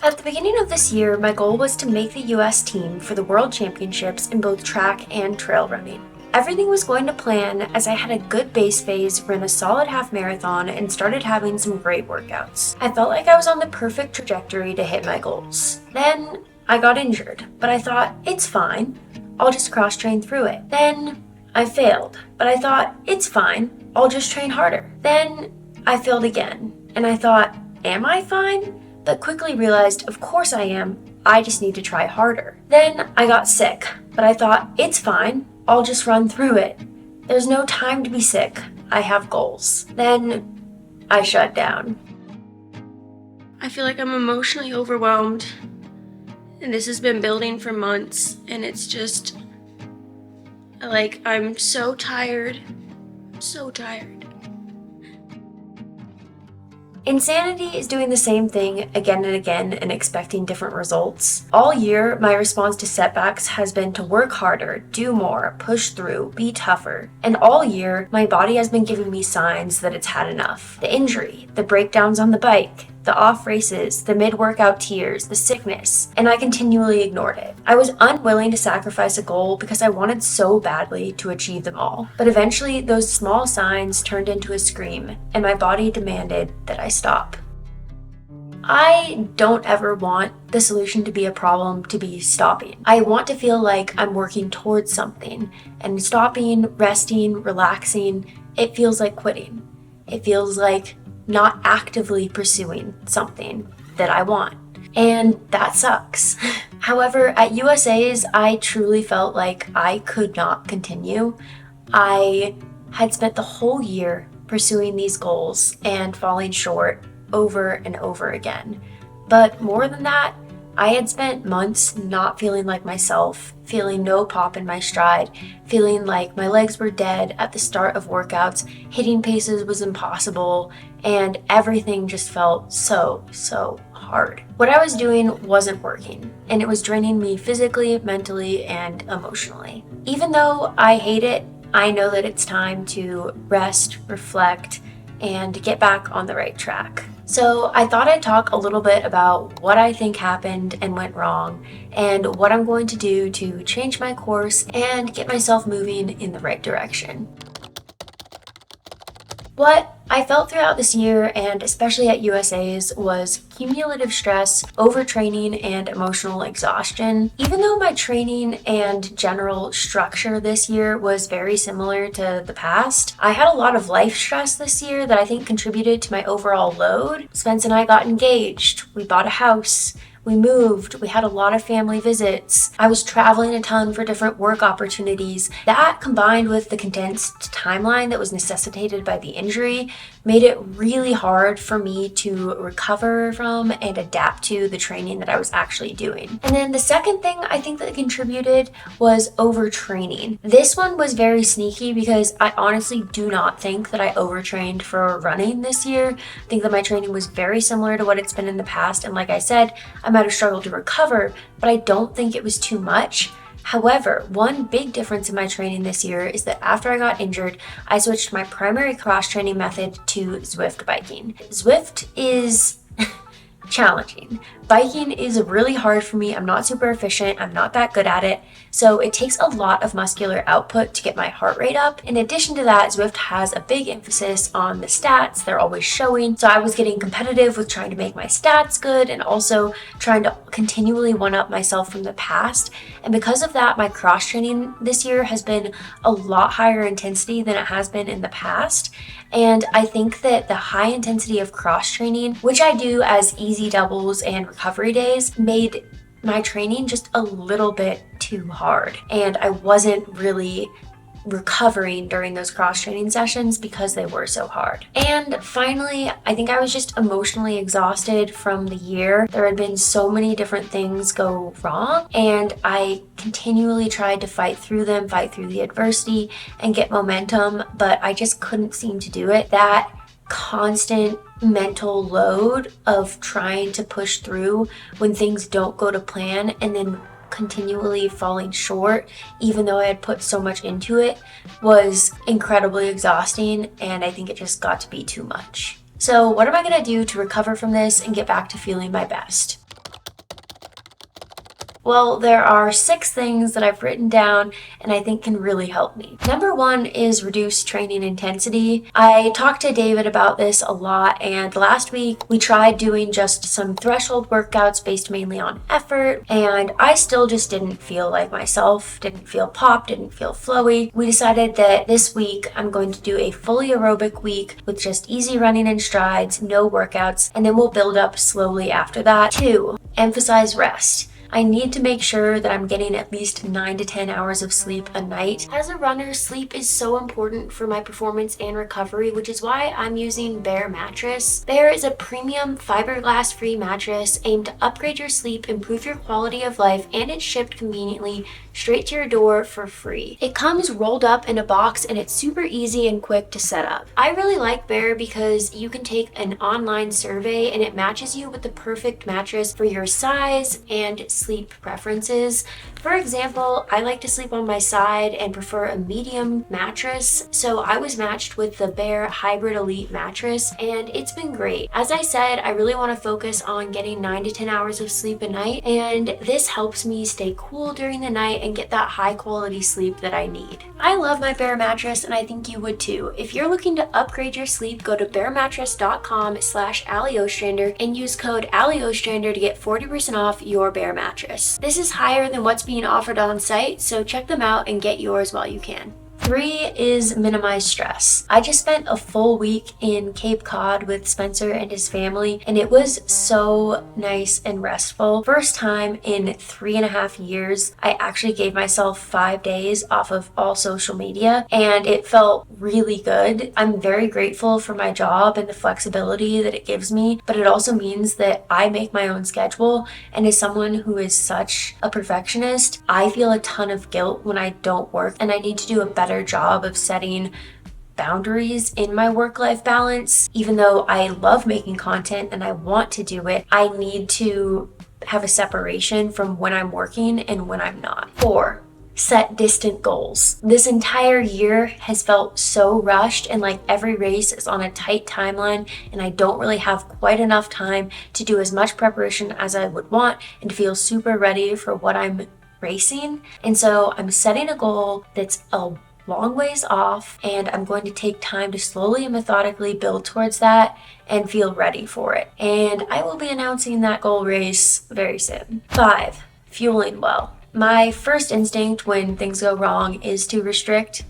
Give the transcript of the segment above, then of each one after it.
At the beginning of this year, my goal was to make the US team for the World Championships in both track and trail running. Everything was going to plan as I had a good base phase, ran a solid half marathon, and started having some great workouts. I felt like I was on the perfect trajectory to hit my goals. Then I got injured, but I thought, it's fine. I'll just cross-train through it. Then I failed, but I thought, it's fine. I'll just train harder. Then I failed again, and I thought, am I fine? But quickly realized, of course I am. I just need to try harder. Then I got sick, but I thought, it's fine. I'll just run through it. There's no time to be sick. I have goals. Then I shut down. I feel like I'm emotionally overwhelmed, and this has been building for months, and it's just like I'm so tired. Insanity is doing the same thing again and again and expecting different results. All year, my response to setbacks has been to work harder, do more, push through, be tougher. And all year, my body has been giving me signs that it's had enough. The injury, the breakdowns on the bike, the off races, the mid-workout tears, the sickness, and I continually ignored it. I was unwilling to sacrifice a goal because I wanted so badly to achieve them all. But eventually, those small signs turned into a scream, and my body demanded that I stop. I don't ever want the solution to be a problem to be stopping. I want to feel like I'm working towards something, and stopping, resting, relaxing, it feels like quitting. It feels like not actively pursuing something that I want. And that sucks. However, at USA's, I truly felt like I could not continue. I had spent the whole year pursuing these goals and falling short over and over again. But more than that, I had spent months not feeling like myself, feeling no pop in my stride, feeling like my legs were dead at the start of workouts, hitting paces was impossible, and everything just felt so hard. What I was doing wasn't working, and it was draining me physically, mentally, and emotionally. Even though I hate it, I know that it's time to rest, reflect, and get back on the right track. So I thought I'd talk a little bit about what I think happened and went wrong, and what I'm going to do to change my course and get myself moving in the right direction. What I felt throughout this year, and especially at USA's, was cumulative stress, overtraining, and emotional exhaustion. Even though my training and general structure this year was very similar to the past, I had a lot of life stress this year that I think contributed to my overall load. Spence and I got engaged, we bought a house, we moved, we had a lot of family visits. I was traveling a ton for different work opportunities. That, combined with the condensed timeline that was necessitated by the injury, made it really hard for me to recover from and adapt to the training that I was actually doing. And then the second thing I think that contributed was overtraining. This one was very sneaky because I honestly do not think that I overtrained for running this year. I think that my training was very similar to what it's been in the past, and like I said, I might have struggled to recover, but I don't think it was too much. However, one big difference in my training this year is that after I got injured, I switched my primary cross-training method to Zwift biking. Zwift is challenging. Biking is really hard for me. I'm not super efficient. I'm not that good at it. So it takes a lot of muscular output to get my heart rate up. In addition to that, Zwift has a big emphasis on the stats. They're always showing. So I was getting competitive with trying to make my stats good and also trying to continually one-up myself from the past. And because of that, my cross training this year has been a lot higher intensity than it has been in the past. And I think that the high intensity of cross training, which I do as easy doubles and recovery days, made my training just a little bit too hard. And I wasn't really recovering during those cross training sessions because they were so hard. And finally, I think I was just emotionally exhausted from the year. There had been so many different things go wrong, and I continually tried to fight through them, fight through the adversity, and get momentum, but I just couldn't seem to do it. That constant mental load of trying to push through when things don't go to plan and then continually falling short, even though I had put so much into it, was incredibly exhausting, and I think it just got to be too much. So what am I going to do to recover from this and get back to feeling my best? Well, there are 6 things that I've written down and I think can really help me. Number 1 is reduce training intensity. I talked to David about this a lot, and last week we tried doing just some threshold workouts based mainly on effort, and I still just didn't feel like myself, didn't feel popped, didn't feel flowy. We decided that this week I'm going to do a fully aerobic week with just easy running and strides, no workouts, and then we'll build up slowly after that. 2, emphasize rest. I need to make sure that I'm getting at least 9 to 10 hours of sleep a night. As a runner, sleep is so important for my performance and recovery, which is why I'm using Bear Mattress. Bear is a premium fiberglass-free mattress aimed to upgrade your sleep, improve your quality of life, and it's shipped conveniently straight to your door for free. It comes rolled up in a box and it's super easy and quick to set up. I really like Bear because you can take an online survey and it matches you with the perfect mattress for your size and sleep preferences. For example, I like to sleep on my side and prefer a medium mattress, so I was matched with the Bear Hybrid Elite mattress and it's been great. As I said, I really want to focus on getting 9 to 10 hours of sleep a night, and this helps me stay cool during the night and get that high quality sleep that I need. I love my Bear mattress and I think you would too. If you're looking to upgrade your sleep, go to bearmattress.com/Allie Ostrander and use code Allie Ostrander to get 40% off your Bear mattress. This is higher than what's being offered on site, so check them out and get yours while you can. 3 is minimize stress. I just spent a full week in Cape Cod with Spencer and his family, and it was so nice and restful. First time in 3.5 years, I actually gave myself 5 days off of all social media, and it felt really good. I'm very grateful for my job and the flexibility that it gives me, but it also means that I make my own schedule, and as someone who is such a perfectionist, I feel a ton of guilt when I don't work, and I need to do a better job of setting boundaries in my work-life balance. Even though I love making content and I want to do it, I need to have a separation from when I'm working and when I'm not. 4, set distant goals. This entire year has felt so rushed and like every race is on a tight timeline, and I don't really have quite enough time to do as much preparation as I would want and to feel super ready for what I'm racing. And so I'm setting a goal that's a long ways off, and I'm going to take time to slowly and methodically build towards that and feel ready for it. And I will be announcing that goal race very soon. 5, fueling well. My first instinct when things go wrong is to restrict,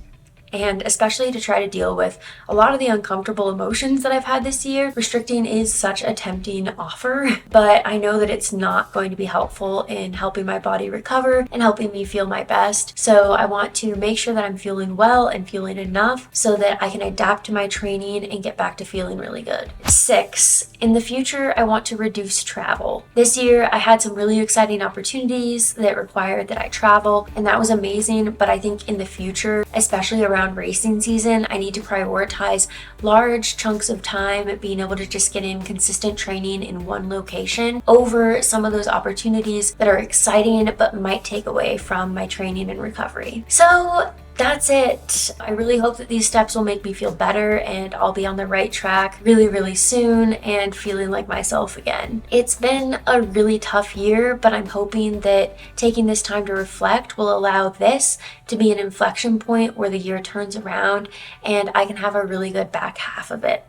and especially to try to deal with a lot of the uncomfortable emotions that I've had this year. Restricting is such a tempting offer, but I know that it's not going to be helpful in helping my body recover and helping me feel my best. So I want to make sure that I'm fueling well and fueling enough so that I can adapt to my training and get back to feeling really good. 6, in the future, I want to reduce travel. This year, I had some really exciting opportunities that required that I travel, and that was amazing, but I think in the future, especially around racing season, I need to prioritize large chunks of time being able to just get in consistent training in one location over some of those opportunities that are exciting but might take away from my training and recovery. So that's it. I really hope that these steps will make me feel better and I'll be on the right track really, really soon and feeling like myself again. It's been a really tough year, but I'm hoping that taking this time to reflect will allow this to be an inflection point where the year turns around and I can have a really good back half of it.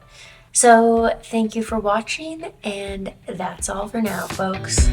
So thank you for watching, and that's all for now, folks.